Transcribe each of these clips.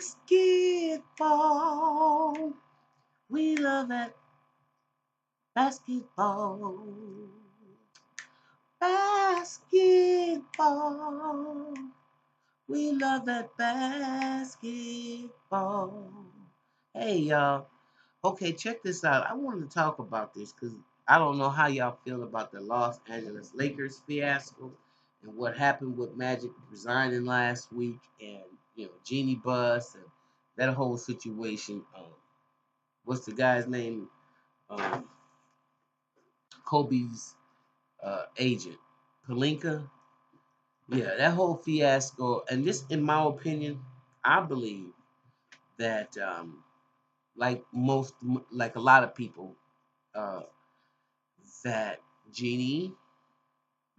Basketball. We love that basketball. Basketball. We love that basketball. Hey, y'all. Okay, check this out. I wanted to talk about this because I don't know how y'all feel about the Los Angeles Lakers fiasco and what happened with Magic resigning last week and, Jeannie Buss and that whole situation. What's the guy's name? Um, Kobe's agent, Palinka. Yeah, that whole fiasco. And this, in my opinion, I believe that, like a lot of people, uh, that Genie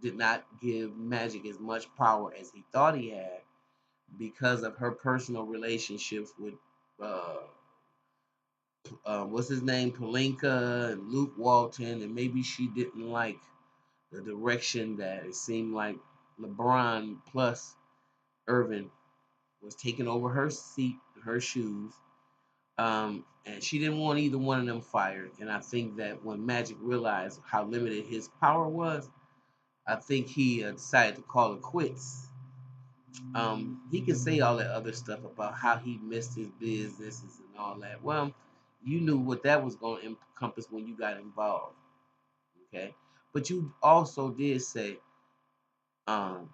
did not give Magic as much power as he thought he had because of her personal relationships with uh, what's his name, Palinka and Luke Walton, and maybe she didn't like the direction that it seemed like LeBron plus Irvin was taking over her seat, her shoes. And she didn't want either one of them fired. And I think that when Magic realized how limited his power was, I think he decided to call it quits. He can say all that other stuff about how he missed his businesses and all that. Well, you knew what that was going to encompass when you got involved. Okay. But you also did say, um,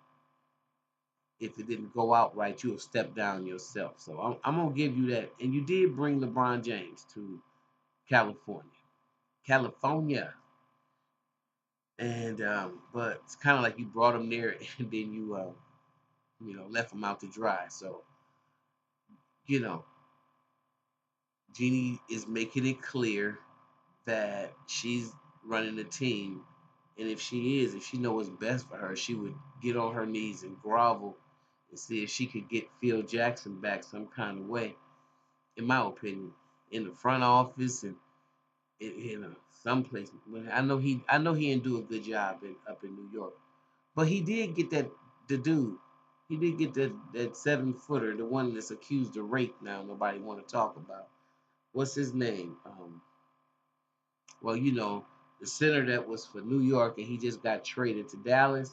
if it didn't go out right, you'll step down yourself. So I'm going to give you that. And you did bring LeBron James to California. California. And but it's kind of like you brought him there and then left him out to dry. So you know, Jeannie is making it clear that she's running the team, and if she knows what's best for her, she would get on her knees and grovel and see if she could get Phil Jackson back some kind of way. In my opinion, in the front office and some place. I know he didn't do a good job up in New York, but he did get the dude. He did get that 7-footer, the one that's accused of rape. Now nobody want to talk about. What's his name? Well, the center that was for New York and he just got traded to Dallas.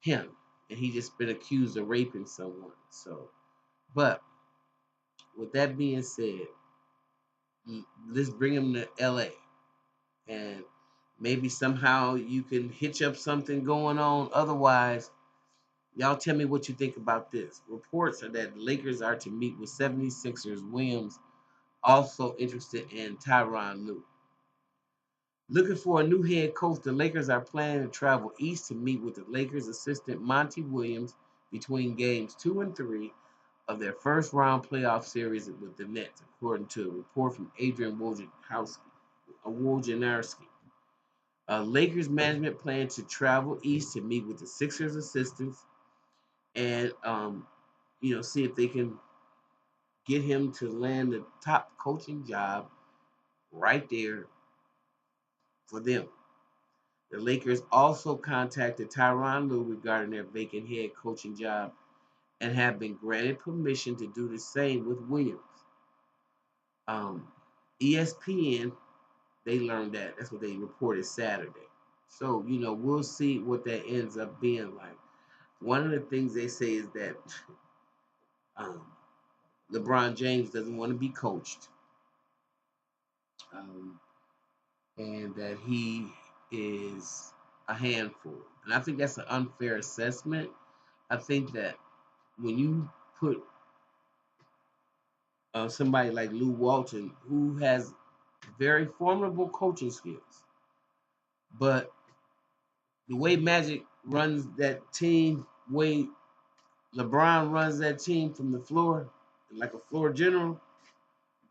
Him, and he just been accused of raping someone. So, but with that being said, let's bring him to L.A. and maybe somehow you can hitch up something going on. Otherwise, y'all tell me what you think about this. Reports are that the Lakers are to meet with 76ers Williams, also interested in Tyronn Lue. Looking for a new head coach, the Lakers are planning to travel east to meet with the Lakers assistant Monty Williams between games 2 and 3 of their first round playoff series with the Nets, according to a report from Adrian Wojnarowski. Lakers management plans to travel east to meet with the Sixers assistants and see if they can get him to land the top coaching job right there for them. The Lakers also contacted Tyronn Lue regarding their vacant head coaching job and have been granted permission to do the same with Williams. Um, ESPN, they learned that. That's what they reported Saturday. So, we'll see what that ends up being like. One of the things they say is that um, LeBron James doesn't want to be coached, um, and that he is a handful. And I think that's an unfair assessment. I think that when you put somebody like Lou Walton, who has very formidable coaching skills, but the way Magic runs that team, way LeBron runs that team from the floor, like a floor general,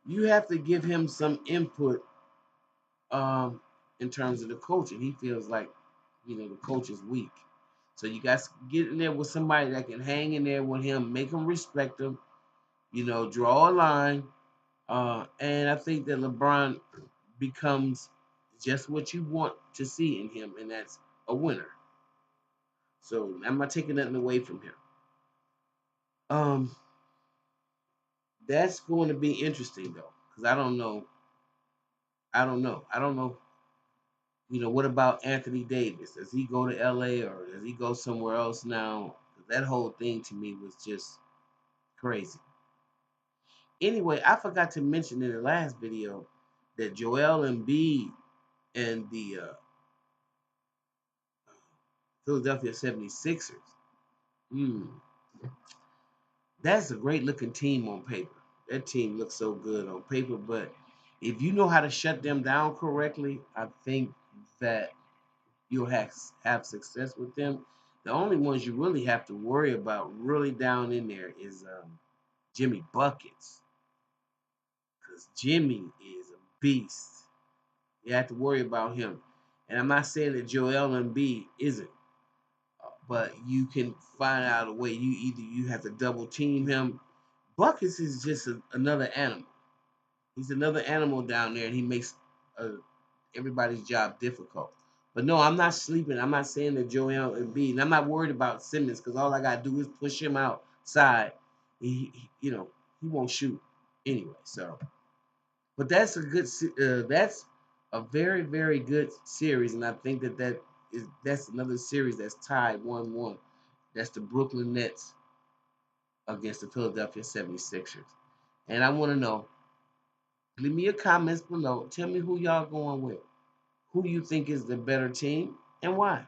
you have to give him some input um, in terms of the coaching. He feels like, the coach is weak. So you got to get in there with somebody that can hang in there with him, make him respect him, draw a line. And I think that LeBron becomes just what you want to see in him, and that's a winner. So I'm not taking nothing away from him. Um, That's going to be interesting though, because I don't know. I don't know. I don't know. What about Anthony Davis? Does he go to LA or does he go somewhere else now? That whole thing to me was just crazy. Anyway, I forgot to mention in the last video that Joel Embiid and the Philadelphia 76ers, hmm, that's a great looking team on paper. That team looks so good on paper, but if you know how to shut them down correctly, I think that you'll have success with them. The only ones you really have to worry about really down in there is Jimmy Buckets, because Jimmy is a beast. You have to worry about him. And I'm not saying that Joel Embiid isn't, but you can find out a way. You have to double team him. Buckets is just another animal. He's another animal down there, and he makes uh, everybody's job difficult. But no, I'm not sleeping. I'm not saying that Joel Embiid. And I'm not worried about Simmons because all I gotta do is push him outside. He won't shoot anyway. So, but that's a very very good series, and I think that's another series that's tied 1-1. That's the Brooklyn Nets against the Philadelphia 76ers. And I want to know, leave me your comments below. Tell me who y'all going with. Who do you think is the better team and why?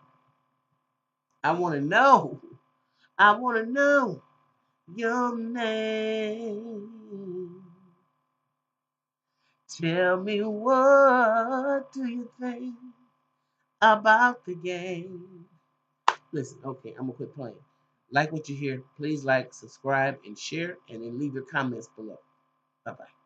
I want to know. I want to know your name. Tell me, what do you think about the game? Listen, okay, I'm going to quit playing. Like what you hear, please like, subscribe, and share, and then leave your comments below. Bye-bye.